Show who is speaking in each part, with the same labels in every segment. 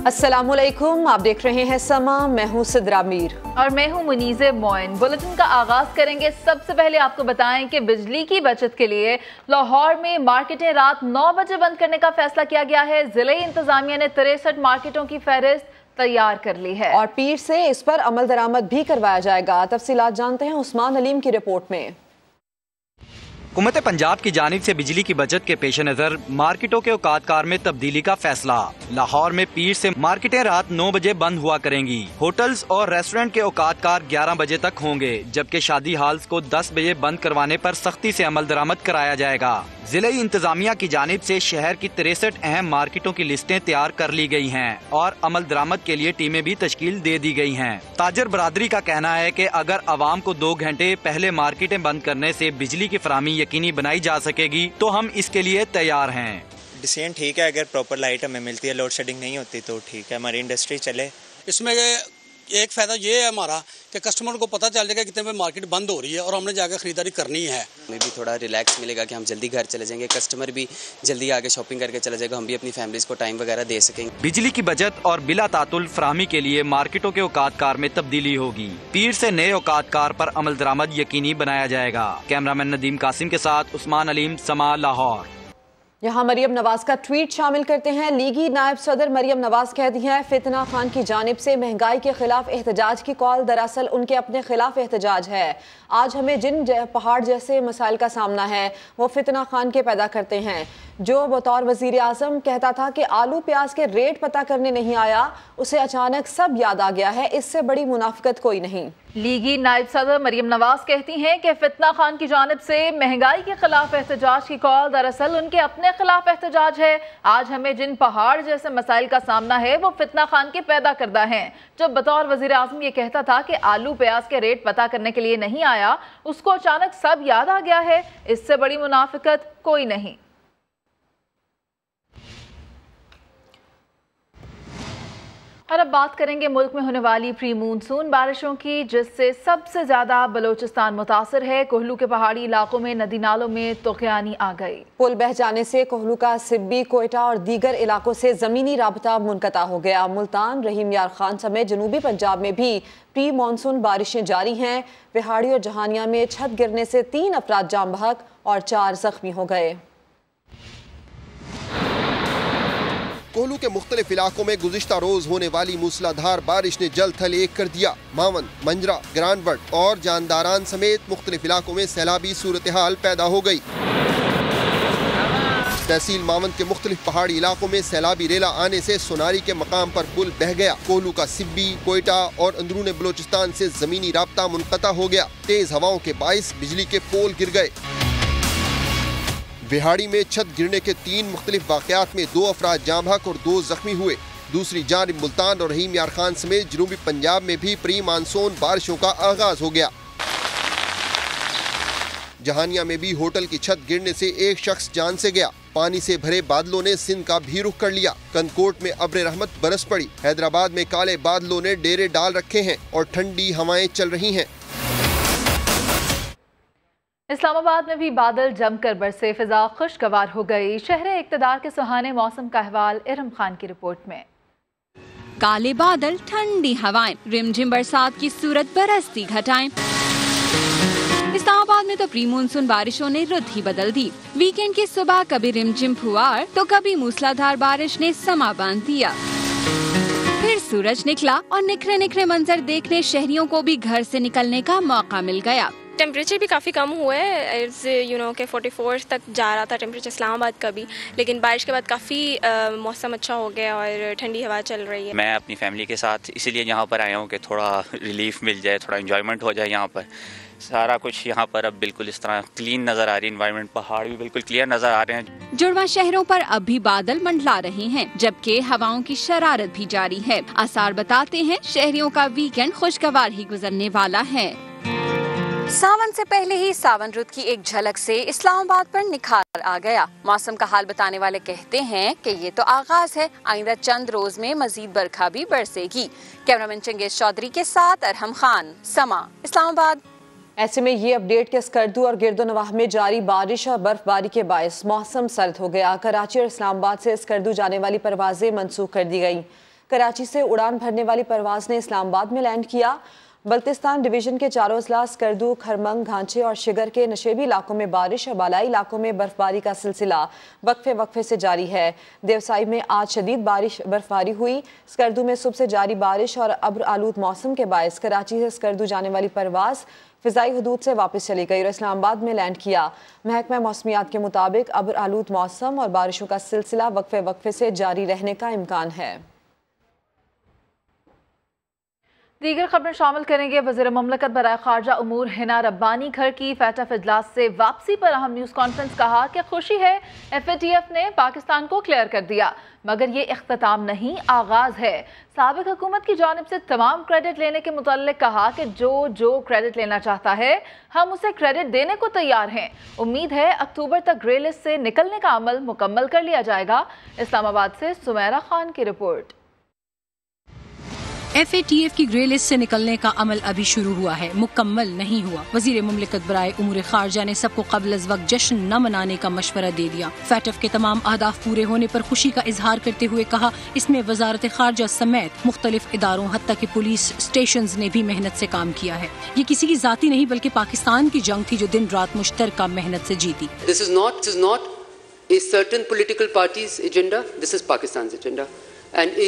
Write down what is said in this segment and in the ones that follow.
Speaker 1: अस्सलामुअलैकुम, आप देख रहे हैं समा। मैं हूं सिद्रा मीर
Speaker 2: और मैं हूं मुनीज़े मोइन। बुलेटिन का आगाज करेंगे। सबसे पहले आपको बताएं कि बिजली की बचत के लिए लाहौर में मार्केटें रात 9 बजे बंद करने का फैसला किया गया है। जिले इंतजामिया ने 63 मार्केटों की फहरिस्त तैयार कर ली है
Speaker 1: और पीर से इस पर अमल दरामद भी करवाया जाएगा। तफसीलात जानते हैं उस्मान अलीम की रिपोर्ट में।
Speaker 3: हुकूमत पंजाब की जानिब से बिजली की बचत के पेश नज़र मार्केटों के औकातकार में तब्दीली का फैसला। लाहौर में पीर से मार्केटें रात 9 बजे बंद हुआ करेंगी। होटल्स और रेस्टोरेंट के औकातकार 11 बजे तक होंगे, जबकि शादी हॉल्स को 10 बजे बंद करवाने पर सख्ती से अमल दरामद कराया जाएगा। जिले इंतजामिया की जानिब से शहर की 63 अहम मार्केटों की लिस्टें तैयार कर ली गई हैं और अमल दरामद के लिए टीमें भी तश्कील दे दी गई हैं। ताजर बरादरी का कहना है कि अगर आवाम को 2 घंटे पहले मार्केटें बंद करने से बिजली की फराहमी यकीनी बनाई जा सकेगी तो हम इसके लिए तैयार हैं।
Speaker 4: डिसीजन ठीक है, अगर प्रॉपर लाइट हमें मिलती है, लोड शेडिंग नहीं होती तो ठीक है, हमारी इंडस्ट्री चले।
Speaker 5: इसमें एक फ़ायदा ये है हमारा कि कस्टमर को पता चल जाएगा कितने में मार्केट बंद हो रही है और हमने जाकर ख़रीदारी करनी है।
Speaker 6: हमें भी थोड़ा रिलैक्स मिलेगा कि हम जल्दी घर चले जाएंगे, कस्टमर भी जल्दी आके शॉपिंग करके चले जाएगा, हम भी अपनी फैमिलीज़ को टाइम वगैरह दे सकेंगे।
Speaker 3: बिजली की बचत और बिला तातुल फराहमी के लिए मार्केटों के औकातकार में तब्दीली होगी। पीर से नए औकातकार पर अमल दरामद यकीनी बनाया जाएगा। कैमरामैन नदीम कासिम के साथ उस्मान अलीम, समा, लाहौर।
Speaker 1: यहाँ मरियम नवाज का ट्वीट शामिल करते हैं। लीगी नायब सदर मरियम नवाज कहती हैं, फितना खान की जानिब से महंगाई के खिलाफ एहतजाज की कॉल दरअसल उनके अपने खिलाफ एहतजाज है। आज हमें जिन पहाड़ जैसे मसाइल का सामना है वो फितना खान के पैदा करते हैं, जो बतौर वजीर आजम कहता था कि आलू प्याज के रेट पता करने नहीं आया, उसे अचानक सब याद आ गया है। इससे बड़ी मुनाफिकत कोई नहीं।
Speaker 2: लीगी नायब सदर मरियम नवाज कहती हैं कि फितना खान की जानिब से महंगाई के खिलाफ एहतजाज की कॉल दरअसल उनके अपने खिलाफ एहतजाज है। आज हमें जिन पहाड़ जैसे मसाइल का सामना है वो फितना खान के पैदा करदा हैं, जब बतौर वजीर आजम ये कहता था कि आलू प्याज के रेट पता करने के लिए नहीं आया, उसको अचानक सब याद आ गया है। इससे बड़ी मुनाफिकत कोई नहीं। और अब बात करेंगे मुल्क में होने वाली प्री मानसून बारिशों की, जिससे सबसे ज्यादा बलोचिस्तान मुतासर है। कोहलू के पहाड़ी इलाकों में नदी नालों में तुग़यानी आ गई।
Speaker 1: पुल बह जाने से कोहलू का सिब्बी, कोयटा और दीगर इलाकों से जमीनी राबता मुनक़ता हो गया। मुल्तान, रहीम यार खान समेत जनूबी पंजाब में भी प्री मानसून बारिशें जारी हैं। विहाड़ी और जहानिया में छत गिरने से 3 अफराद जाम बहक और 4 जख्मी हो गए।
Speaker 7: कोहलू के मुख्तलिफ इलाकों में गुज़िश्ता रोज होने वाली मूसलाधार बारिश ने जल थल एक कर दिया। मावन, मंजरा, ग्रानवट और जानदारान समेत मुख्तलिफ इलाकों में सैलाबी सूरत हाल पैदा हो गई। तहसील मावन के मुख्तलिफ पहाड़ी इलाकों में सैलाबी रेला आने से सोनारी के मकाम पर पुल बह गया। कोहलू का सिब्बी, कोयटा और अंदरून बलोचिस्तान से जमीनी राब्ता मुनक़ता हो गया। तेज हवाओं के बाइस बिजली के पोल गिर गए। बिहाड़ी में छत गिरने के 3 मुख्तलिफ वाक़यात में 2 अफराद जाम बहक और 2 जख्मी हुए। दूसरी जानिब मुल्तान और रहीम यार खान समेत जनूबी पंजाब में भी प्री मानसून बारिशों का आगाज हो गया। जहानिया में भी होटल की छत गिरने से एक शख्स जान से गया। पानी से भरे बादलों ने सिंध का भी रुख कर लिया। कनकोट में अब्र रहमत बरस पड़ी। हैदराबाद में काले बादलों ने डेरे डाल रखे हैं और ठंडी हवाएं चल रही हैं।
Speaker 2: इस्लामाबाद में भी बादल जमकर बरसे, फिजा खुशगवार हो गई। शहर इक़्तिदार के सुहाने मौसम का अहवाल इरम खान की रिपोर्ट में।
Speaker 8: काले बादल, ठंडी हवाएं, रिमझिम बरसात की सूरत, बरसती घटाएं। इस्लामाबाद में तो प्री मानसून बारिशों ने रुत ही बदल दी। वीकेंड की सुबह कभी रिमझिम फुहार तो कभी मूसलाधार बारिश ने समा बांध दिया। फिर सूरज निकला और निखरे निखरे मंजर देखने शहरियों को भी घर से निकलने का मौका मिल गया।
Speaker 9: टेम्परेचर भी काफ़ी कम हुआ है, के 44 तक जा रहा था टेम्परेचर इस्लामाबाद का भी, लेकिन बारिश के बाद काफ़ी मौसम अच्छा हो गया और ठंडी हवा चल रही है।
Speaker 10: मैं अपनी फैमिली के साथ इसीलिए यहाँ पर आया हूँ कि थोड़ा रिलीफ मिल जाए, थोड़ा एंजॉयमेंट हो जाए। यहाँ पर सारा कुछ यहाँ पर अब बिल्कुल इस तरह क्लीन नज़र आ रही है, एनवायरनमेंट, पहाड़ भी बिल्कुल क्लियर नज़र आ रहे हैं।
Speaker 8: जुड़वा शहरों पर अब भी बादल मंडला रहे हैं, जबकि हवाओं की शरारत भी जारी है। आसार बताते हैं शहरियों का वीकेंड खुशगवार ही गुजरने वाला है।
Speaker 11: सावन से पहले ही सावन रुत की एक झलक से इस्लामाबाद पर निखार आ गया। मौसम का हाल बताने वाले कहते हैं कि ये तो आगाज है, आइंदा चंद रोज में मजीद बरखा भी बरसेगी। कैमरामैन चंगेज चौधरी के साथ अरहम खान, समा, इस्लामाबाद।
Speaker 1: ऐसे में ये अपडेट के स्कर्दू और गिरदोनवाह में जारी बारिश और बर्फबारी के बायस मौसम सर्द हो गया। कराची और इस्लामाबाद से स्कर्दू जाने वाली परवाजें मनसूख कर दी गई। कराची से उड़ान भरने वाली परवाज ने इस्लामाबाद में लैंड किया। बल्तिस्तान डिवीजन के चारों अजला स्कर्दू, खरमंग, घांचे और शिगर के नशेबी इलाकों में बारिश और बालाई इलाकों में बर्फबारी का सिलसिला वक्फे से जारी है। देवसाई में आज शदीद बर्फबारी हुई। स्कर्दू में सुबह से जारी बारिश और अब्र आलूद मौसम के बायस कराची से स्कर्दू जाने वाली परवाज फिजाई हदूद से वापस चली गई और इस्लामाबाद में लैंड किया। महकमा मौसमियात के मुताबिक अब्र आलूद मौसम और बारिशों का सिलसिला वक्फे से जारी रहने का इम्कान है।
Speaker 2: दीगर खबरें शामिल करेंगे। वज़ीर ममलकत बराए खारजा उमूर हिना रब्बानी घर की फैटफ इजलास से वापसी पर अहम न्यूज़ कॉन्फ्रेंस कहा कि खुशी है FATF ने पाकिस्तान को क्लियर कर दिया, मगर ये इख्तिताम नहीं, आगाज़ है। साबिक हुकूमत की जानिब से तमाम क्रेडिट लेने के मुताल्लिक कहा कि जो क्रेडिट लेना चाहता है हम उसे क्रेडिट देने को तैयार हैं। उम्मीद है अक्टूबर तक ग्रे लिस्ट से निकलने का अमल मुकम्मल कर लिया जाएगा। इस्लामाबाद से सुमेरा खान की रिपोर्ट।
Speaker 12: FATF की ग्रे लिस्ट से निकलने का अमल अभी शुरू हुआ है, मुकम्मल नहीं हुआ। वजीर मुमलिकत बराए उमूर खारजा ने सबको कबल अज़ वक्त जश्न न मनाने का मशवरा दे दिया। फैटफ के तमाम अहदाफ पूरे होने पर खुशी का इजहार करते हुए कहा, इसमें वजारत खारजा समेत मुख्तलिफ इदारों हत्ता कि पुलिस स्टेशन ने भी मेहनत से काम किया है। ये किसी की जाती नहीं बल्कि पाकिस्तान की जंग थी जो दिन रात मुश्तरका मेहनत से जीती।
Speaker 13: This is not a certain political party's agenda. This is Pakistan's agenda, and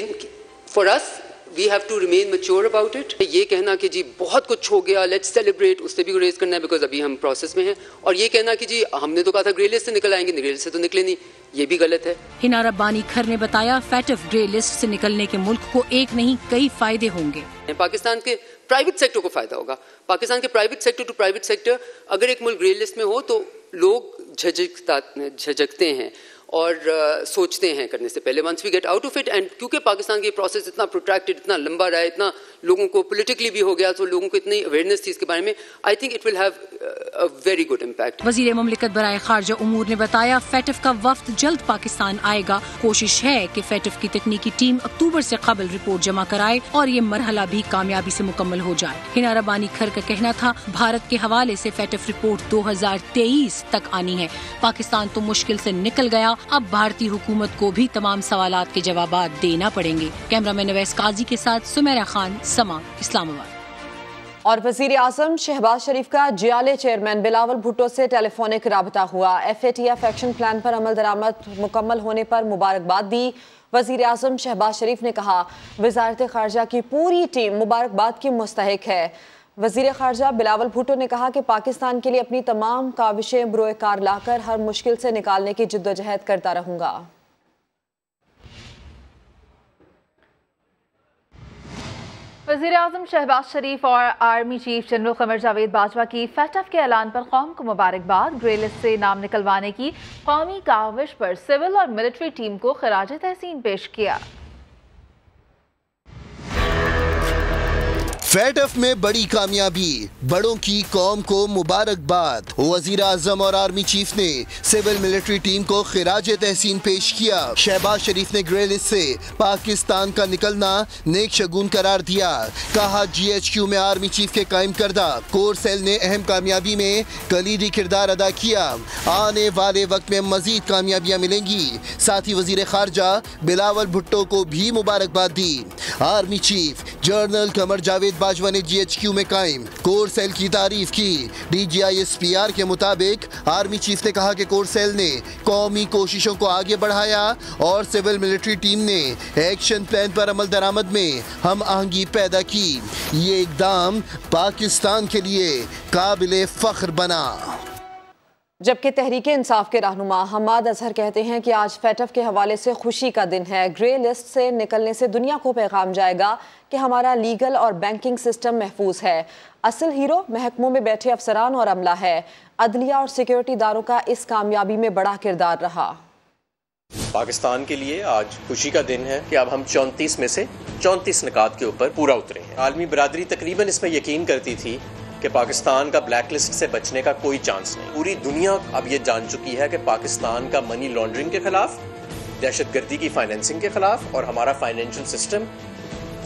Speaker 13: for us we have to remain mature about it. ये कहना कि जी बहुत कुछ हो गया, let's celebrate, उससे भी रेज करना है बिकॉज अभी हम प्रोसेस में हैं, और ये कहना कि जी हमने तो कहा था ग्रे लिस्ट से निकल आएंगे, ग्रे लिस्ट से तो निकले नहीं, ये भी गलत है।
Speaker 12: हिना रब्बानी खर ने बताया, फैटफ ग्रे लिस्ट से निकलने के मुल्क को एक नहीं कई फायदे होंगे।
Speaker 13: पाकिस्तान के प्राइवेट सेक्टर को फायदा होगा। पाकिस्तान के private sector to private sector, अगर एक मुल्क ग्रे लिस्ट में हो तो लोग झिझकते हैं और सोचते हैं करने से पहले। Once we get out of it, and क्योंकि पाकिस्तान की प्रोसेस इतना प्रोट्रैक्टेड, इतना लंबा रहा है, इतना लोगों को पॉलिटिकली भी हो गया, तो लोगों को इतनी अवेयरनेस थी इसके बारे में, I think it will have a very good impact.
Speaker 12: वजीर मुमलिकत बराए खारजा उमूर ने बताया, फैटफ का वफ्द जल्द पाकिस्तान आएगा। कोशिश है कि फैटफ की तकनीकी टीम अक्टूबर से कबल रिपोर्ट जमा कराए और ये मरहला भी कामयाबी से मुकम्मल हो जाए। हिना रब्बानी खर का कहना था, भारत के हवाले से फैटफ रिपोर्ट 2023 तक आनी है। पाकिस्तान तो मुश्किल से निकल गया, अब भारतीय हुकूमत को भी तमाम सवालात के जवाबात देना पड़ेंगे। कैमरामैन नवैस काजी के साथ सुमेरा खान, समा, इस्लामाबाद।
Speaker 1: और वजीर आजम शहबाज शरीफ का जियाले चेयरमैन बिलावल भुट्टो से टेलीफोनिक राबता हुआ। FATF एक्शन प्लान पर अमल दरामद मुकम्मल होने पर मुबारकबाद दी। वजीर आजम शहबाज शरीफ ने कहा, वजारत खारजा की पूरी टीम मुबारकबाद की मुस्तहिक है। वजीर खारजा बिलावल भुट्टो ने कहा कि पाकिस्तान के लिए अपनी तमाम काविशें बरोए कार लाकर हर मुश्किल से निकालने की जिद्दोजहद करता रहूंगा।
Speaker 2: वज़ीर आज़म शहबाज शरीफ और आर्मी चीफ जनरल क़मर जावेद बाजवा की फैटफ के ऐलान पर कौम को मुबारकबाद। ग्रे लिस्ट से नाम निकलवाने की कौमी काविश पर सिविल और मिलिट्री टीम को खराज तहसीन पेश किया।
Speaker 14: फैटफ में बड़ी कामयाबी, बड़ों की कौम को मुबारकबाद। वजीर आजम और आर्मी चीफ ने सिविल मिलिट्री टीम को खिराज तहसीन पेश किया। शहबाज शरीफ ने ग्रे लिस्ट से पाकिस्तान का निकलना नेक शगुन करार दिया। कहा, GHQ में आर्मी चीफ के कायम करदा कोर सेल ने अहम कामयाबी में कलीदी किरदार अदा किया। आने वाले वक्त में मजीद कामयाबियां मिलेंगी। साथ ही वजीर खारजा बिलावल भुट्टो को भी मुबारकबाद दी। आर्मी चीफ जनरल क़मर जावेद बाजवा ने GHQ में कायम कोर सेल की तारीफ की। DGI SPR के मुताबिक आर्मी चीफ ने कहा कि कोर सेल ने कौमी कोशिशों को आगे बढ़ाया और सिविल मिलिट्री टीम ने एक्शन प्लान पर अमल दरामद में हम आहंगी पैदा की। ये इकदाम पाकिस्तान के लिए काबिले फख्र बना।
Speaker 1: जबकि तहरीक इंसाफ के रहनुमा हमाद अजहर कहते हैं कि आज फैटफ के हवाले से खुशी का दिन है। ग्रे लिस्ट से निकलने से दुनिया को पैगाम जाएगा कि हमारा लीगल और बैंकिंग सिस्टम महफूज है। असल हीरो महकमों में बैठे अफसरान और अमला है। अदलिया और सिक्योरिटी इदारों का इस कामयाबी में बड़ा किरदार रहा।
Speaker 15: पाकिस्तान के लिए आज खुशी का दिन है कि अब हम 34 में से 34 निकात के ऊपर पूरा उतरे हैं। आलमी बरादरी तकरीबन इसमें यकीन करती थी कि पाकिस्तान का ब्लैक लिस्ट से बचने का कोई चांस नहीं। पूरी दुनिया अब ये जान चुकी है कि पाकिस्तान का मनी लॉन्ड्रिंग के खिलाफ, दहशतगर्दी की फाइनेंसिंग के खिलाफ और हमारा फाइनेंशियल सिस्टम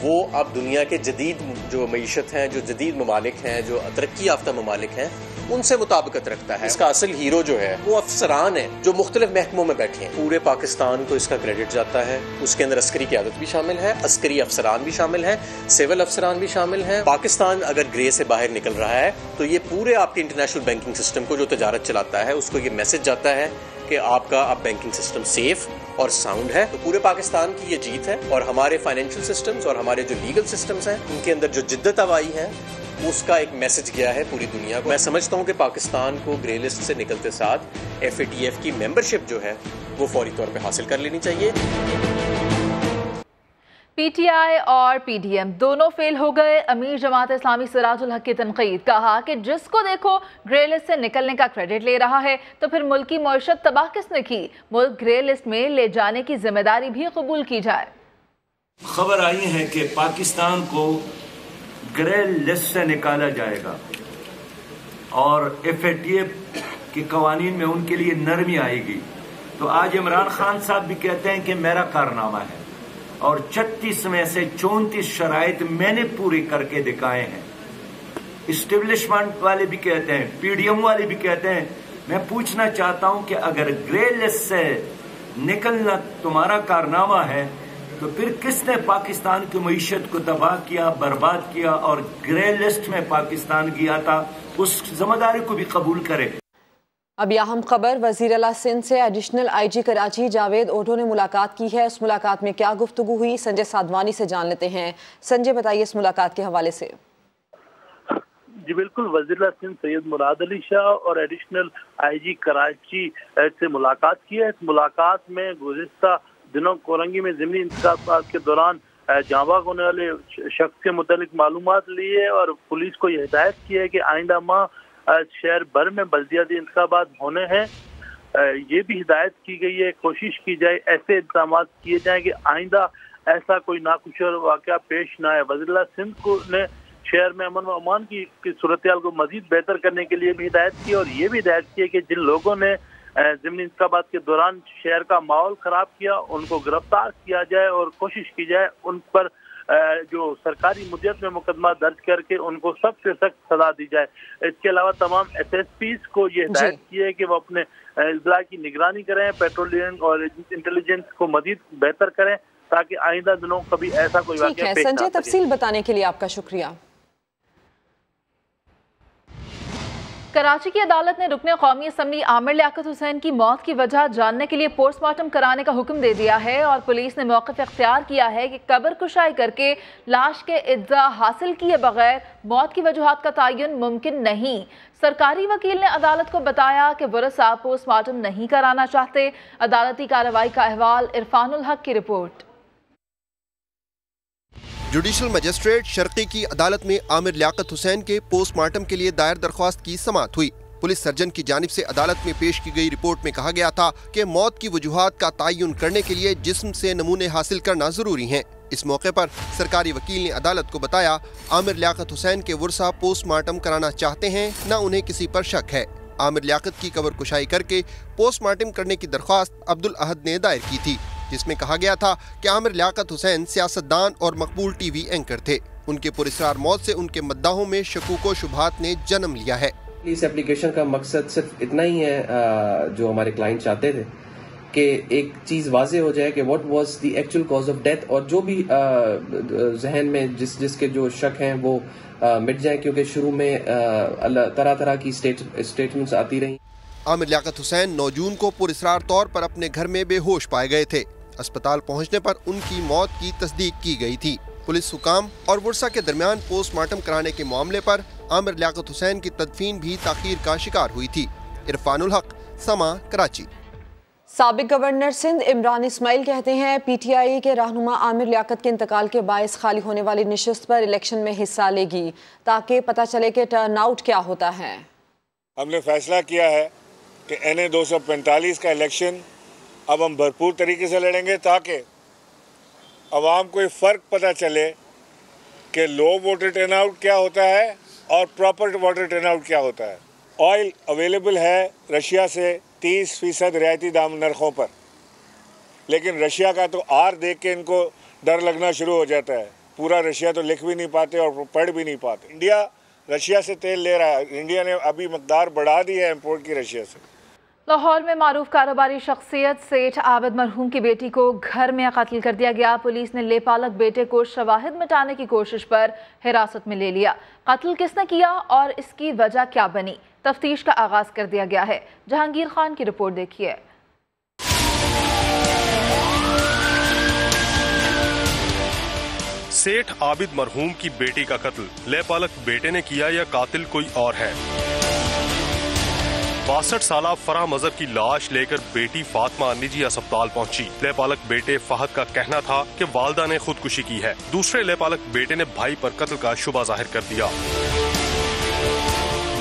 Speaker 15: वो अब दुनिया के जदीद जो मईशत हैं, जो जदीद ममालिक हैं, जो तरक्की याफ्ता ममालिक हैं, उनसे मुताबिकत रखता है। इसका असल हीरो जो है वो अफसरान है जो मुख्तलिफ महकमों में बैठे हैं। पूरे पाकिस्तान को इसका क्रेडिट जाता है। उसके अंदर अस्करी क़यादत भी शामिल है, अस्करी अफसरान भी शामिल हैं, सिविल अफसरान भी शामिल हैं। पाकिस्तान अगर ग्रे से बाहर निकल रहा है तो ये पूरे आपके इंटरनेशनल बैंकिंग सिस्टम को जो तजारत चलाता है उसको ये मैसेज जाता है कि आपका अब बैंकिंग सिस्टम सेफ और साउंड है। तो पूरे पाकिस्तान की ये जीत है और हमारे फाइनेंशियल सिस्टम्स और हमारे जो लीगल सिस्टम्स हैं उनके अंदर जो जिद्दत आवाई है उसका एक मैसेज गया है पूरी दुनिया को। मैं समझता हूँ कि पाकिस्तान को ग्रे लिस्ट से निकलते साथ FATF की मेंबरशिप जो है वो फौरी तौर पे हासिल कर लेनी चाहिए।
Speaker 2: PTI और PDM दोनों फेल हो गए। अमीर जमात इस्लामी सिराजुल हक की तनकीद, कहा कि जिसको देखो ग्रे लिस्ट से निकलने का क्रेडिट ले रहा है तो फिर मुल्क की मईशत तबाह किसने की। मुल्क ग्रे लिस्ट में ले जाने की जिम्मेदारी भी कबूल की जाए।
Speaker 16: खबर आई है कि पाकिस्तान को ग्रे लिस्ट से निकाला जाएगा और FATF के कवानीन में उनके लिए नरमी आएगी। तो आज इमरान खान साहब भी कहते हैं कि मेरा कारनामा है और 36 में से 34 शराइत मैंने पूरे करके दिखाए हैं। इस्टेब्लिशमेंट वाले भी कहते हैं, PDM वाले भी कहते हैं। मैं पूछना चाहता हूं कि अगर ग्रे लिस्ट से निकलना तुम्हारा कारनामा है तो फिर किसने पाकिस्तान की मईशत को तबाह किया, बर्बाद किया और ग्रे लिस्ट में पाकिस्तान गया था, उस जिम्मेदारी को भी कबूल करे।
Speaker 1: अब यह अहम खबर, वज़ीर आला सिंध से एडिशनल IG कराची जावेद ओढो ने मुलाकात की है। इस मुलाकात में क्या गुफ्तगू हुई, संजय साधवानी से जान लेते हैं। संजय, बताइए इस मुलाकात के हवाले से।
Speaker 17: जी बिल्कुल, वज़ीर आला सिंध सैयद मुराद अली शाह और एडिशनल IG कराची से मुलाकात की है। इस मुलाकात में गुज़िश्ता दिनों कोरंगी में ज़िमनी इंतखाबात के दौरान जाँ बाग होने वाले शख्स के मुतालिक मालूमात ली है और पुलिस को यह हिदायत की है कि आइंदा माह शहर भर में बल्दियाती इंतखाबात होने हैं। ये भी हिदायत की गई है, कोशिश की जाए ऐसे इंतजाम किए जाएं कि आइंदा ऐसा कोई नाखुशगवार वाक़या पेश ना आए। वज़ीर आला सिंध को ने शहर में अमन व अमान की सूरत हाल को मजीद बेहतर करने के लिए भी हिदायत की और ये भी हिदायत की है कि जिन लोगों ने ज़िमनी इंतखाबात के दौरान शहर का माहौल ख़राब किया उनको गिरफ्तार किया जाए और कोशिश की जाए उन पर जो सरकारी मुद्दत में मुकदमा दर्ज करके उनको सख्त से सख्त सजा दी जाए। इसके अलावा तमाम SSPs को ये हिदायत की है कि वो अपने इजला की निगरानी करें, पेट्रोलिंग और इंटेलिजेंस को मजीद बेहतर करें ताकि आइंदा दिनों कभी ऐसा कोई वाक़या पेश ना आए।
Speaker 1: संजय, तफसील बताने के लिए आपका शुक्रिया।
Speaker 2: कराची की अदालत ने रुकने कौमी असम्बली आमिर लियाकत हुसैन की मौत की वजह जानने के लिए पोस्टमार्टम कराने का हुक्म दे दिया है और पुलिस ने मौक़िफ़ इख्तियार किया है कि कब्र कुशाई करके लाश के इज्जा हासिल किए बगैर मौत की वजूहात का तयन मुमकिन नहीं। सरकारी वकील ने अदालत को बताया कि वरसा पोस्टमार्टम नहीं कराना चाहते। अदालती कार्रवाई का अहवाल इरफानुल हक की रिपोर्ट।
Speaker 7: जुडिशल मजिस्ट्रेट शर्की की अदालत में आमिर लियाकत हुसैन के पोस्टमार्टम के लिए दायर दरख्वास्त की समाअत हुई। पुलिस सर्जन की जानिब से अदालत में पेश की गई रिपोर्ट में कहा गया था कि मौत की वजूहात का तयन करने के लिए जिस्म से नमूने हासिल करना जरूरी है। इस मौके पर सरकारी वकील ने अदालत को बताया आमिर लियाकत हुसैन के वर्सा पोस्टमार्टम कराना चाहते हैं, न उन्हें किसी पर शक है। आमिर लियाकत की कब्र कुशाई करके पोस्टमार्टम करने की दरख्वास्त अब्दुल अहद ने दायर की थी, जिसमें कहा गया था कि आमिर लियाकत हुसैन सियासतदान और मकबूल TV एंकर थे। उनके पुरस्कार मौत से उनके मद्दाहों में शकूक व शुबहात ने जन्म लिया है।
Speaker 15: इस एप्लीकेशन का मकसद सिर्फ इतना ही है जो हमारे क्लाइंट चाहते थे कि एक चीज़ वाजे हो जाए कि what was the actual cause of death और जो भी जहन में जिसके जो शक हैं वो मिट जाए, क्योंकि शुरू में तरह तरह की स्टेटमेंट्स आती रही।
Speaker 7: आमिर लियाकत हुसैन 9 जून को पुरस्कार तौर पर अपने घर में बेहोश पाए गए थे। अस्पताल पहुंचने पर उनकी मौत की तस्दीक की गई थी। पुलिस हुकाम और वर्सा के दरमियान पोस्टमार्टम कराने के मामले पर आमिर लियाकत हुसैन की तदफीन भी ताखीर का शिकार हुई थी। इरफानुल हक, समा, कराची।
Speaker 1: साबिक गवर्नर सिंध इमरान इस्माइल कहते हैं PTI के रहनुमा आमिर लियाकत के इंतकाल के बायस खाली होने वाली नशिस्त पर इलेक्शन में हिस्सा लेगी ताकि पता चले कि टर्नआउट क्या होता है।
Speaker 18: हमने फैसला किया है कि NA 245 का इलेक्शन अब हम भरपूर तरीके से लड़ेंगे ताकि अवाम को फ़र्क पता चले कि लो वोटर टर्नआउट क्या होता है और प्रॉपर वोटर टर्नआउट क्या होता है। ऑयल अवेलेबल है रशिया से 30% रियायती दाम नरखों पर, लेकिन रशिया का तो आर देख के इनको डर लगना शुरू हो जाता है। पूरा रशिया तो लिख भी नहीं पाते और पढ़ भी नहीं पाते। इंडिया रशिया से तेल ले रहा है, इंडिया ने अभी मकदार बढ़ा दी है इम्पोर्ट की रशिया से।
Speaker 2: लाहौर में मारूफ कारोबारी शख्सियत सेठ आबिद मरहूम की बेटी को घर में कत्ल कर दिया गया। पुलिस ने लेपालक बेटे को शवाहिद मिटाने की कोशिश पर हिरासत में ले लिया। कत्ल किसने किया और इसकी वजह क्या बनी, तफ्तीश का आगाज कर दिया गया है। जहांगीर खान की रिपोर्ट देखिए।
Speaker 19: सेठ आबिद मरहूम की बेटी का कत्ल लेपालक बेटे ने किया या कातिल कोई और है? 62 साला फराह मजहब की लाश लेकर बेटी फातिमा निजी अस्पताल पहुंची। लेपालक बेटे फहद का कहना था कि वालदा ने खुदकुशी की है। दूसरे लेपालक बेटे ने भाई पर कत्ल का शुबा जाहिर कर दिया।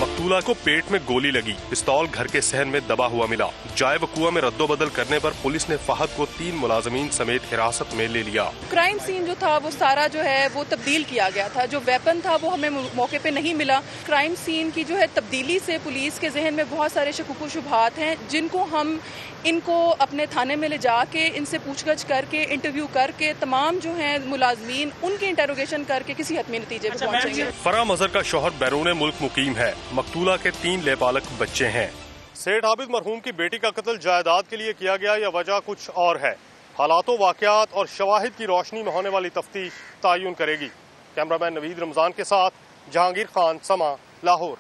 Speaker 19: मकतूला को पेट में गोली लगी, पिस्तौल घर के सहन में दबा हुआ मिला। जाए वकुआ में रद्दोबदल करने पर पुलिस ने फहद को 3 मुलाजमीन समेत हिरासत में ले लिया।
Speaker 20: क्राइम सीन जो था वो सारा जो है वो तब्दील किया गया था। जो वेपन था वो हमें मौके पे नहीं मिला। क्राइम सीन की जो है तब्दीली से पुलिस के जहन में बहुत सारे शकूक शुबहात हैं, जिनको हम इनको अपने थाने में ले जाके इनसे पूछगछ करके इंटरव्यू करके तमाम जो हैं मुलाजमीन उनके इंटरोगेशन करके किसी हतमी नतीजे पर पहुंचेंगे।
Speaker 19: फराह मजहर का शौहर बैरून मुल्क मुकीम है। मकतूला के 3 लेपालक बच्चे हैं। सेठ आबिद मरहूम की बेटी का कत्ल जायदाद के लिए किया गया या वजह कुछ और है? हालातों, वाकयात और शवाहिद की रोशनी में होने वाली तफ्तीश तायुन करेगी। कैमरामैन नवीद रमजान के साथ जहांगीर खान, समा, लाहौर।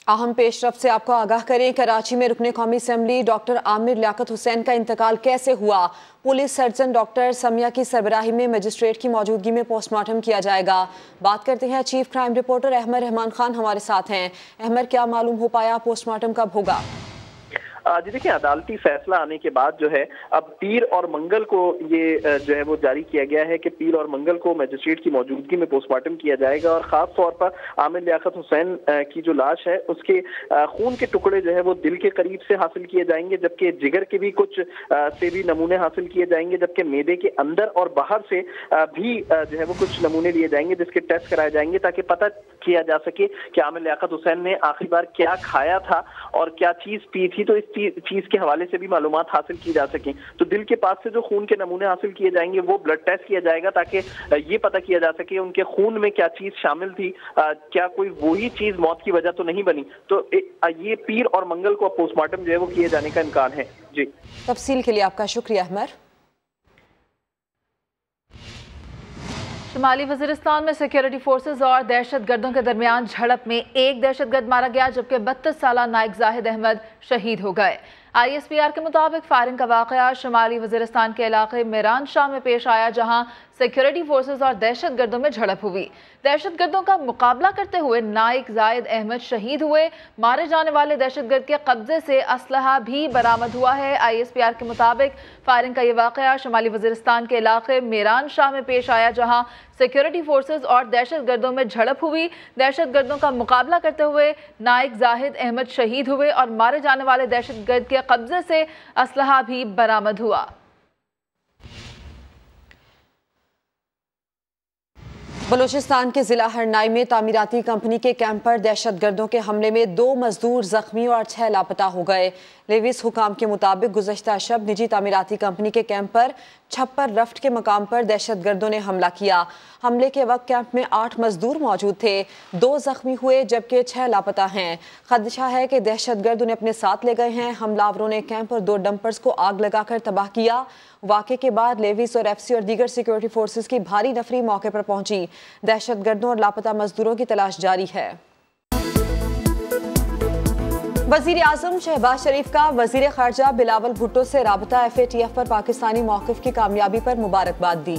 Speaker 1: अहम पेशरफ से आपको आगाह करें, कराची में रुकने कौमी असम्बली डॉक्टर आमिर लियाकत हुसैन का इंतकाल कैसे हुआ? पुलिस सर्जन डॉक्टर समिया की सरबराही में मजिस्ट्रेट की मौजूदगी में पोस्टमार्टम किया जाएगा। बात करते हैं chief crime reporter Ahmad Rehman Khan हमारे साथ हैं। अहमद, क्या मालूम हो पाया, पोस्टमार्टम कब होगा?
Speaker 21: जी देखिए, अदालती फैसला आने के बाद जो है अब पीर और मंगल को ये जो है वो जारी किया गया है कि पीर और मंगल को मजिस्ट्रेट की मौजूदगी में पोस्टमार्टम किया जाएगा और खास तौर पर आमिर लियाकत हुसैन की जो लाश है उसके खून के टुकड़े जो है वो दिल के करीब से हासिल किए जाएंगे, जबकि जिगर के भी कुछ से भी नमूने हासिल किए जाएंगे, जबकि मैदे के अंदर और बाहर से भी जो है वो कुछ नमूने लिए जाएंगे जिसके टेस्ट कराए जाएंगे ताकि पता किया जा सके कि आमिर लियाकत हुसैन ने आखिरी बार क्या खाया था और क्या चीज पी थी, तो इस चीज के हवाले से भी मालूमात हासिल की जा सके। तो दिल के पास से जो खून के नमूने हासिल किए जाएंगे वो ब्लड टेस्ट किया जाएगा ताकि ये पता किया जा सके उनके खून में क्या चीज शामिल थी, क्या कोई वही चीज मौत की वजह तो नहीं बनी। तो ये पीर और मंगल को पोस्टमार्टम जो है वो किए जाने का इम्कान है। जी,
Speaker 1: तफसील के लिए आपका शुक्रिया अहमद।
Speaker 2: शुमाली वज़ीरिस्तान में सिक्योरिटी फोर्सेज और दहशतगर्दों के दरमियान झड़प में एक दहशतगर्द मारा गया, जबकि 32 साला नाइक जाहिद अहमद शहीद हो गए। ISPR के मुताबिक फायरिंग का वाकया शुमाली वज़ीरिस्तान के इलाके मेरान शाह में पेश आया, जहां सिक्योरिटी फोर्सेज और दहशतगर्दों में झड़प हुई। दहशतगर्दों का मुकाबला करते हुए नाइक जाहिद अहमद शहीद हुए। मारे जाने वाले दहशतगर्द के कब्जे से असलहा भी बरामद हुआ है। ISPR के मुताबिक फायरिंग का ये वाकया शुमाली वज़ीरिस्तान के इलाके मेरान शाह में पेश आया, जहां सिक्योरिटी फोर्सेज और दहशतगर्दों में झड़प हुई। दहशतगर्दों का मुकाबला करते हुए नाइक जाहिद अहमद शहीद हुए और मारे जाने वाले दहशतगर्द के कब्जे से असलहा भी बरामद हुआ।
Speaker 1: बलूचिस्तान के जिला हरनाई में तामीराती कंपनी के कैंप पर दहशतगर्दों के हमले में 2 मजदूर जख्मी और 6 लापता हो गए। लेविस हुकाम के मुताबिक गुज़श्ता शब निजी तामीराती कंपनी के कैंप पर छप्पर रफ्ट के मकाम पर दहशतगर्दों ने हमला किया। हमले के वक्त कैंप में 8 मजदूर मौजूद थे, 2 जख्मी हुए जबकि 6 लापता हैं। खदशा है कि दहशतगर्द उन्हें अपने साथ ले गए हैं। हमलावरों ने कैंप और 2 डंपर्स को आग लगाकर तबाह किया। वाक़े के बाद लेविस और FC और दीगर सिक्योरिटी फोर्सेज की भारी नफरी मौके पर पहुंची। दहशतगर्दों और लापता मजदूरों की तलाश जारी है। वज़ीर आज़म शहबाज शरीफ का वज़ीर ख़ारजा बिलावल भुट्टो से राबता FATF पर पाकिस्तानी मौक़िफ़ की कामयाबी पर मुबारकबाद दी।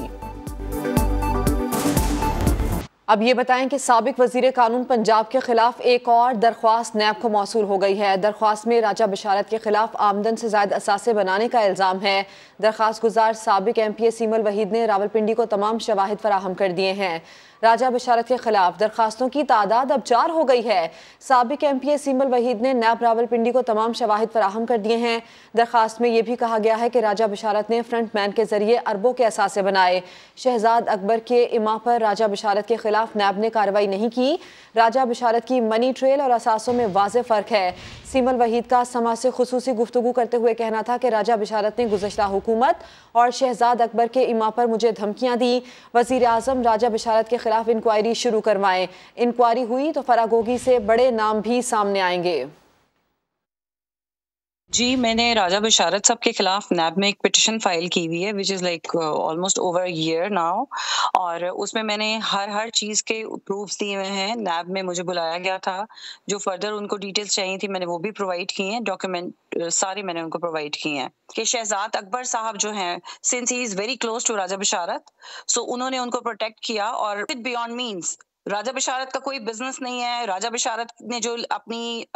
Speaker 1: अब ये बताएं कि साबिक वज़ीर कानून पंजाब के खिलाफ एक और दरख्वास्त नैब को मौसूल हो गई है। दरख्वास्त में राजा बशारत के खिलाफ आमदन से ज़ायद असासे बनाने का इल्ज़ाम है। दरख्वास्त गुजार साबिक MPA सीमल वहीद ने रावलपिंडी को तमाम शवाहिद फराहम कर दिए हैं। राजा बशारत के खिलाफ दरखास्तों की तादाद अब 4 हो गई है। साबिक MPA सीमल वहीद ने नैब रावलपिंडी को तमाम शवाहिद फराहम कर दिए हैं। दरखास्त में यह भी कहा गया है कि राजा बशारत ने फ्रंट मैन के जरिए अरबों के असासे बनाए। शहजाद अकबर के इमा पर राजा बशारत के खिलाफ खिलाफ नैब ने कार्रवाई नहीं की। राजा बिशारत की मनी ट्रेल और असासों में वाज़ेह फ़र्क है। सीमल वहीद का समा से खुसूसी गुफ्तगू करते हुए कहना था कि राजा बिशारत ने गुज़श्ता हुकूमत और शहजाद अकबर के इमा पर मुझे धमकियां दी। वज़ीर आज़म राजा बिशारत के खिलाफ इंक्वायरी शुरू करवाएं। इंक्वायरी हुई तो फरागोगी से बड़े नाम भी सामने आएंगे।
Speaker 4: जी, मैंने राजा बिशारत साहब के खिलाफ नैब में एक पिटिशन फाइल की हुई है which is like almost over a year now, और उसमें मैंने हर चीज़ के प्रूफ्स दिए हुए हैं। नैब में मुझे बुलाया गया था, जो फर्दर उनको डिटेल्स चाहिए थी मैंने वो भी प्रोवाइड की हैं, डॉक्यूमेंट सारे मैंने उनको प्रोवाइड किए हैं। कि शहजाद अकबर साहब जो हैं, since he is very close to Raja Bisharat, so उन्होंने उनको प्रोटेक्ट किया और with beyond means. Raja Bisharat का कोई बिजनेस नहीं है। राजा बिशारत ने जो अपनी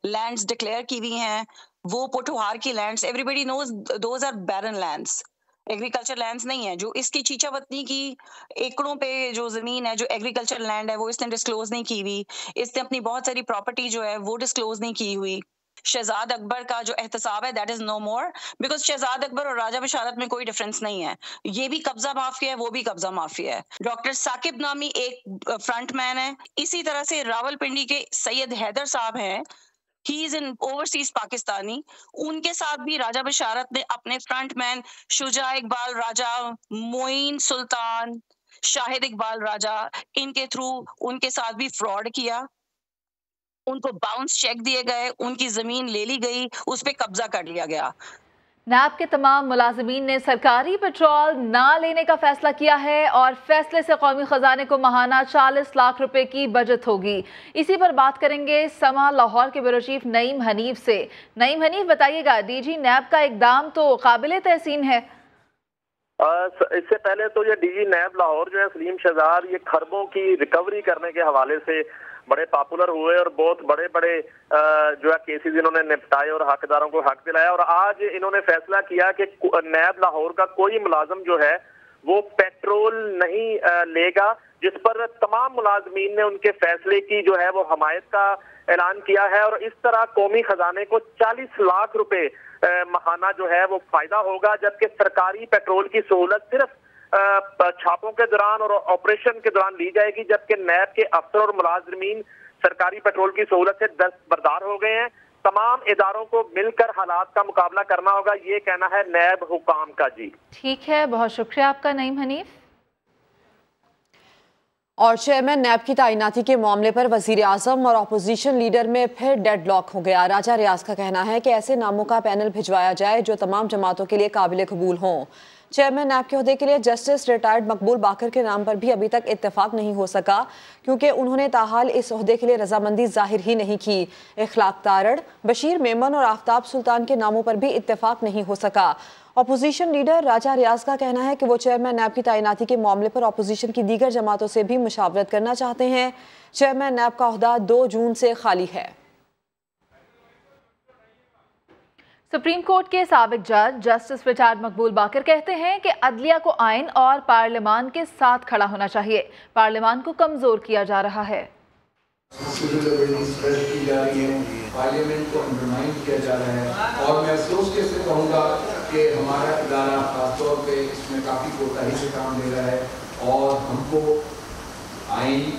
Speaker 4: लैंड्स डिक्लेयर की हुई हैं वो पोठोहार की lands, everybody knows those are barren lands, agriculture lands नहीं है। जो इसकी चीचावतनी की एकड़ों पे जो जमीन है, जो एग्रीकल्चर लैंड है, वो इसने डिस्क्लोज नहीं की हुई। इसने अपनी बहुत सारी प्रॉपर्टी जो है वो डिस्क्लोज नहीं की हुई। शहजाद अकबर का जो एहतसाब है that is no more, because Shahzad Akbar और राजा बिशारत में कोई डिफरेंस नहीं है। ये भी कब्जा माफिया है, वो भी कब्जा माफिया है। डॉक्टर साकिब नामी एक फ्रंटमैन है। इसी तरह से रावलपिंडी के सैयद हैदर साहब हैं, he is in overseas Pakistani, उनके साथ भी राजा बिशारत ने अपने फ्रंटमैन शुजा इकबाल राजा, मोइन सुल्तान, शाहिद इकबाल राजा, इनके थ्रू उनके साथ भी फ्रॉड किया। उनको बाउंस चेक दिए गए, उनकी जमीन ले ली गई, उस पर कब्जा कर लिया गया।
Speaker 2: नैब के तमाम मुलाजिमीन ने सरकारी पेट्रोल ना लेने का फैसला किया है और फैसले से कौमी खजाने को माहाना 40 लाख रुपए की बचत होगी। इसी पर बात करेंगे समा लाहौर के ब्यूरो चीफ नईम हनीफ से। नईम हनीफ, बताइएगा, डीजी नैब का इकदाम तो काबिल तहसीन है।
Speaker 21: इससे पहले तो ये डीजी नैब लाहौर जो है सलीम शहजाद, ये खरबों की रिकवरी करने के हवाले से बड़े पॉपुलर हुए और बहुत बड़े बड़े जो है केसेस इन्होंने निपटाए और हकदारों को हक दिलाया। और आज इन्होंने फैसला किया कि नैब लाहौर का कोई मुलाजिम जो है वो पेट्रोल नहीं लेगा, जिस पर तमाम मुलाजमीन ने उनके फैसले की जो है वो हमायत का ऐलान किया है। और इस तरह कौमी खजाने को 40 लाख रुपए माहाना जो है वो फायदा होगा, जबकि सरकारी पेट्रोल की सहूलत सिर्फ छापों के दौरान और ऑपरेशन के दौरान ली जाएगी, जबकि नैब के अफसर और मुलाजमीन सरकारी पेट्रोल की सहूलत से दस्तबरदार हो गए हैं। तमाम इदारों को मिलकर हालात का मुकाबला करना होगा, ये कहना है नैब हुकाम का। जी
Speaker 2: ठीक है, बहुत शुक्रिया आपका नईम हनीफ।
Speaker 1: और चेयरमैन नैब की तैनाती के मामले पर वजीर आजम और अपोजिशन लीडर में फिर डेडलॉक हो गया। राजा रियाज का कहना है कि ऐसे नामों का पैनल भिजवाया जाए जो तमाम जमातों के लिए काबिल कबूल हों। चेयरमैन नैब के ओहदे के लिए जस्टिस रिटायर्ड मकबूल बाकर के नाम पर भी अभी तक इत्तेफाक नहीं हो सका, क्योंकि उन्होंने ताहाल इस ओहदे के लिए रजामंदी जाहिर ही नहीं की। इखलाक तारड़, बशीर मेमन और आफ्ताब सुल्तान के नामों पर भी इत्तेफाक नहीं हो सका। अपोजिशन लीडर राजा रियाज का कहना है कि वो चेयरमैन नैब की तैनाती के मामले पर अपोजिशन की दीगर जमातों से भी मुशावरत करना चाहते हैं। चेयरमैन नैब का ओहदा 2 जून से खाली है।
Speaker 2: सुप्रीम कोर्ट के साबिक जज जस्टिस रिटायर्ड मकबूल बाकर कहते हैं कि अदलिया को आइन और पार्लियामान के साथ खड़ा होना चाहिए। पार्लियामान को कमजोर किया जा रहा है।
Speaker 22: पार्लियामेंट को अंडरमाइन किया जा रहा है और मैं अफसोस के से कहूँगा कि हमारा इदारा खासतौर पे इसमें काफ़ी कोताही से काम ले रहा है और हमको आइन,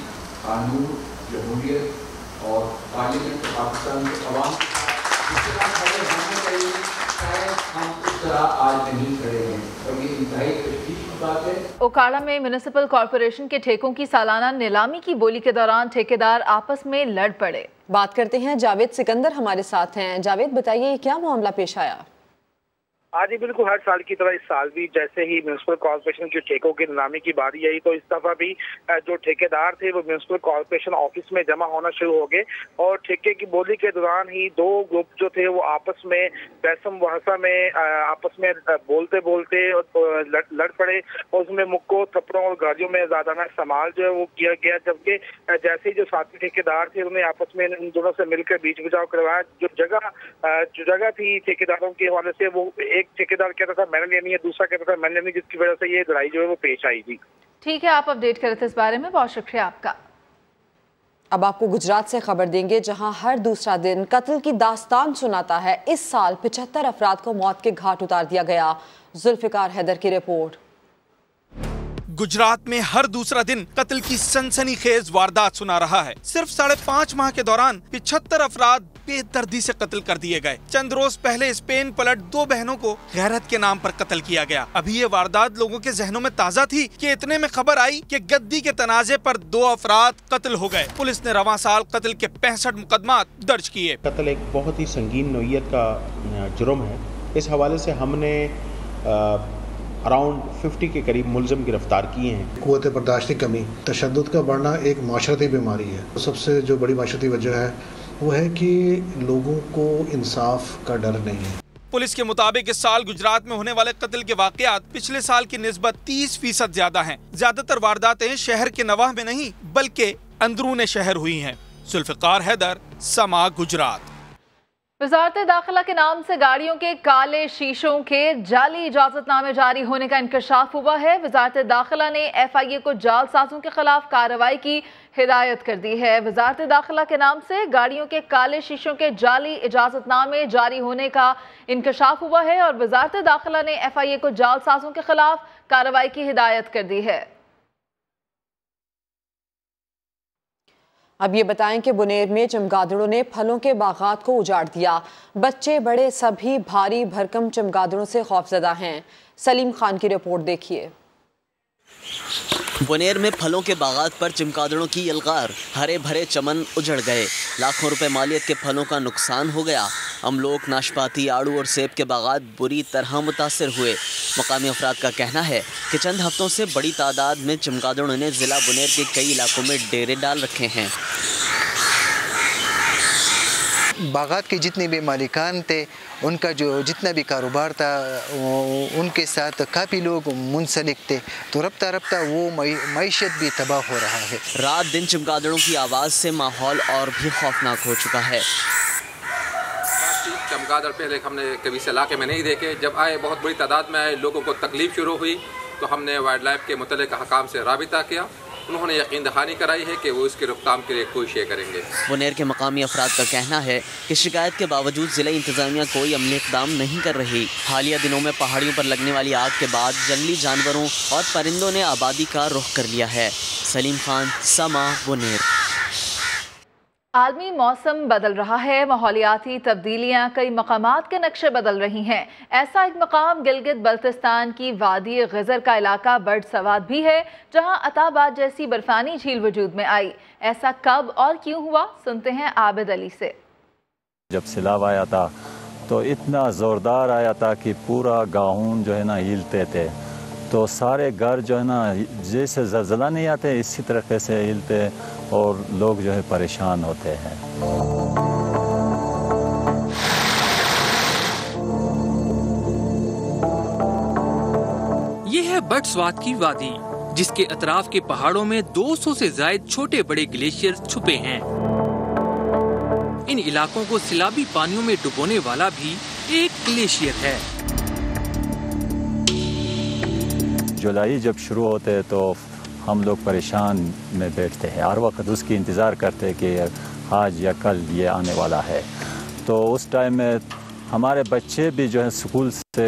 Speaker 22: कानून, जमहूरियत और पार्लियामेंट पाकिस्तान के अवाम हम इस तरह आज नहीं खड़े हैं और ये इंतहाई तशवीश की बात है।
Speaker 2: ओकाड़ा में म्युनिसिपल कॉरपोरेशन के ठेकों की सालाना नीलामी की बोली के दौरान ठेकेदार आपस में लड़ पड़े।
Speaker 1: बात करते हैं, जावेद सिकंदर हमारे साथ हैं। जावेद, बताइए क्या मामला पेश आया?
Speaker 23: आज ही बिल्कुल हर साल की तरह इस साल भी जैसे ही म्यूनिसिपल कॉर्पोरेशन के ठेकों की नीलामी की बारी आई तो इस दफा भी जो ठेकेदार थे वो म्यूनिसिपल कॉर्पोरेशन ऑफिस में जमा होना शुरू हो गए और ठेके की बोली के दौरान ही 2 ग्रुप जो थे वो आपस में बहसम बहसा में आपस में बोलते बोलते लड़ पड़े और उसमें मुक्कों, थप्पड़ों और गाड़ियों में ज़्यादाना इस्तेमाल जो है वो किया गया। जबकि जैसे ही जो साथी ठेकेदार थे उन्होंने आपस में इन दोनों से मिलकर बीच बचाव करवाया। जो जगह थी ठेकेदारों के हवाले से वो एक ठेकेदार कहता था मैंने लेनी है, दूसरा कहता था मैंने लेनी, जिसकी वजह से ये लड़ाई जो है वो पेश आई थी।
Speaker 2: ठीक है, आप अपडेट करे थे इस बारे में, बहुत शुक्रिया आपका।
Speaker 1: अब आपको गुजरात से खबर देंगे, जहां हर दूसरा दिन कत्ल की दास्तान सुनाता है। इस साल 75 अफराद को मौत के घाट उतार दिया गया। जुल्फिकार हैदर की रिपोर्ट।
Speaker 3: गुजरात में हर दूसरा दिन कत्ल की सनसनीखेज वारदात सुना रहा है। सिर्फ 5.5 माह के दौरान 75 अफराद बेदर्दी से कत्ल कर दिए गए। चंद रोज पहले स्पेन पलट 2 बहनों को गैरत के नाम पर कत्ल किया गया। अभी ये वारदात लोगों के जहनों में ताज़ा थी कि इतने में खबर आई कि गद्दी के तनाजे पर 2 अफराद कत्ल हो गए। पुलिस ने रवां साल कत्ल के 65 मुकदमात दर्ज किए।
Speaker 5: कत्ल एक बहुत ही संगीन नौइयत का जुर्म है। इस हवाले से हमने अराउंड 50 के करीब मुलजिम गिरफ्तार किए हैं।
Speaker 6: क़ुव्वत बर्दाश्त की कमी, तशद्दुद का बढ़ना एक माशरती बीमारी है। सबसे जो बड़ी माशरती वजह है वो है कि लोगों को इंसाफ का डर नहीं है।
Speaker 3: पुलिस के मुताबिक इस साल गुजरात में होने वाले कत्ल के वाकयात पिछले साल की निस्बत 30% ज्यादा हैं। ज्यादातर वारदातें शहर के नवाह में नहीं बल्कि अंदरूने शहर हुई हैं। जुल्फ़िकार हैदर, समा, गुजरात।
Speaker 2: वज़ारत दाखिला के नाम से गाड़ियों के काले शीशों के जाली इजाजतनामे जारी होने का इंकशाफ हुआ है। वज़ारत दाखिला ने FIA को जालसाजों के खिलाफ कार्रवाई की हिदायत कर दी है। वज़ारत दाखिला के नाम से गाड़ियों के काले शीशों के जाली इजाजतनामे जारी होने का इंकशाफ हुआ है और वज़ारत दाखिला ने FIA को जालसाजों के खिलाफ कार्रवाई की हिदायत कर दी है।
Speaker 1: अब ये बताएं कि बुनेर में चमगादड़ों ने फलों के बागात को उजाड़ दिया। बच्चे बड़े सभी भारी भरकम चमगादड़ों से खौफजदा हैं। सलीम खान की रिपोर्ट देखिए।
Speaker 24: बुनेर में फलों के बागात पर चमगादड़ों की यलगार, हरे भरे चमन उजड़ गए। लाखों रुपए मालियत के फलों का नुकसान हो गया। अमलोक, नाशपाती, आड़ू और सेब के बागात बुरी तरह मुतासर हुए। मकामी अफराद का कहना है कि चंद हफ्तों से बड़ी तादाद में चमगादड़ों ने ज़िला बुनेर के कई इलाकों में डेरे डाल रखे हैं।
Speaker 25: बागात के जितने भी मालिकान थे, उनका जो जितना भी कारोबार था, उनके साथ काफ़ी लोग मुंसलिक थे, तो रफ्ता रफ्ता वो मईशत भी तबाह हो रहा है।
Speaker 24: रात दिन चमगादड़ों की आवाज़ से माहौल और भी खौफनाक हो चुका है।
Speaker 26: चमगादड़ पहले हमने कभी इस इलाके में नहीं देखे। जब आए बहुत बड़ी तादाद में आए, लोगों को तकलीफ शुरू हुई, तो हमने वाइल्ड लाइफ के मुतल्लिक़ हकाम से राबिता किया। उन्होंने यकीन दहानी कराई है कि वो इसके रोकथाम के लिए कोशिशें करेंगे।
Speaker 24: बुनेर के मकामी अफराद का कहना है कि शिकायत के बावजूद जिला इंतजामिया कोई अमली इक़दाम नहीं कर रही। हालिया दिनों में पहाड़ियों पर लगने वाली आग के बाद जंगली जानवरों और परिंदों ने आबादी का रुख कर लिया है। सलीम खान, समा, बुनेर।
Speaker 2: आलमी मौसम बदल रहा है। माहौलियाती तब्दीलियाँ कई मकामात के नक्शे बदल रही हैं। ऐसा एक मकाम गिलगित बल्तिस्तान की वादी गज़र का इलाका बर्ड सवाद भी है, जहाँ अताबाद जैसी बर्फानी झील वजूद में आई। ऐसा कब और क्यों हुआ, सुनते हैं आबिद अली से।
Speaker 27: जब सैलाब आया था तो इतना ज़ोरदार आया था कि पूरा गाँव जो है ना हिलते थे, तो सारे घर जो है ना जैसे ज़लज़ला नहीं आते इसी तरीके से हिलते और लोग जो है परेशान होते हैं।
Speaker 28: ये है बर्ड सवाद की वादी, जिसके अतराफ के पहाड़ों में 200 से ज़ायद छोटे बड़े ग्लेशियर छुपे हैं। इन इलाकों को सैलाबी पानियों में डुबोने वाला भी एक ग्लेशियर है।
Speaker 27: जुलाई जब शुरू होते हैं तो हम लोग परेशान में बैठते हैं, हर वक्त उसकी इंतज़ार करते हैं कि आज या कल ये आने वाला है। तो उस टाइम में हमारे बच्चे भी जो है स्कूल से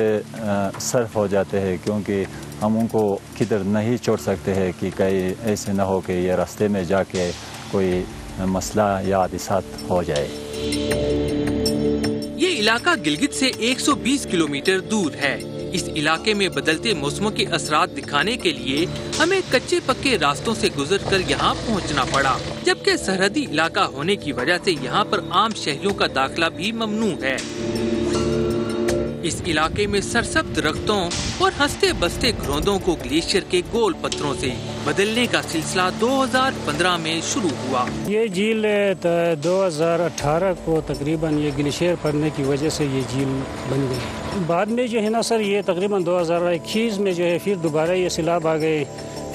Speaker 27: सर्फ हो जाते हैं, क्योंकि हम उनको किधर नहीं छोड़ सकते हैं कि कहीं ऐसे ना हो कि ये रास्ते में जाके कोई मसला या हादसा हो जाए।
Speaker 28: ये इलाका गिलगित से 120 किलोमीटर दूर है। इस इलाके में बदलते मौसमों के असरात दिखाने के लिए हमें कच्चे पक्के रास्तों से गुजरकर यहाँ पहुँचना पड़ा, जबकि सरहदी इलाका होने की वजह से यहाँ पर आम शहरियों का दाखिला भी ममनू है। इस इलाके में सरसब्ज दरख्तों और हंसते बसते घरोंदों को ग्लेशियर के गोल पत्थरों से बदलने का सिलसिला 2015 में शुरू हुआ।
Speaker 29: ये झील 2018 को तकरीबन ये ग्लेशियर पड़ने की वजह से ये झील बन गई। बाद में जो है ना सर, ये तकरीबन 2021 में जो है फिर दोबारा ये सैलाब आ गए,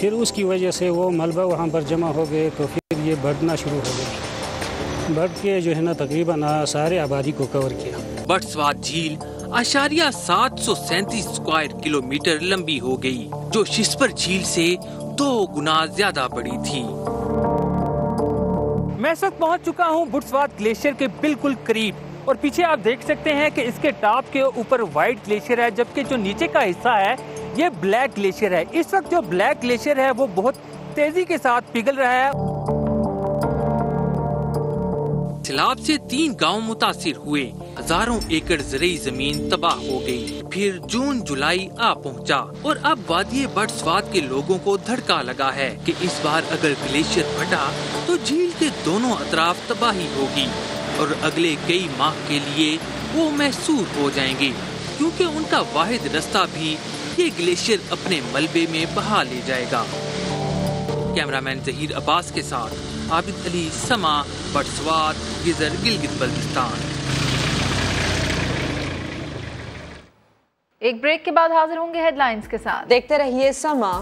Speaker 29: फिर उसकी वजह से वो मलबा वहाँ पर जमा हो गए, तो फिर ये बढ़ना शुरू हो गया। बढ़ के जो है ना तकरीबन सारे आबादी को कवर किया।
Speaker 28: बर्ड सवाद झील 737 स्क्वायर किलोमीटर लंबी हो गई, जो शिस्पर झील से 2 गुना ज्यादा बड़ी थी। मैं इस वक्त पहुंच चुका हूं बर्ड सवाद ग्लेशियर के बिल्कुल करीब, और पीछे आप देख सकते हैं कि इसके टॉप के ऊपर व्हाइट ग्लेशियर है, जबकि जो नीचे का हिस्सा है ये ब्लैक ग्लेशियर है। इस वक्त जो ब्लैक ग्लेशियर है वो बहुत तेजी के साथ पिघल रहा है। सैलाब से 3 गांव मुतासिर हुए, हजारों एकड़ ज़रूरी जमीन तबाह हो गई। फिर जून जुलाई आ पहुंचा और अब वादी बटस्वाद के लोगों को धड़का लगा है कि इस बार अगर ग्लेशियर फटा तो झील के दोनों अतराफ तबाही होगी और अगले कई माह के लिए वो महसूर हो जाएंगे, क्योंकि उनका वाहिद रास्ता भी ये ग्लेशियर अपने मलबे में बहा ले जाएगा। कैमरामैन जहीर अब्बास के साथ आबिद अली, समा, बटस्वाद, गिजर, गिलगित बल्तिस्तान।
Speaker 2: एक ब्रेक के बाद हाजिर होंगे हेडलाइंस के साथ।
Speaker 1: देखते रहिए समा।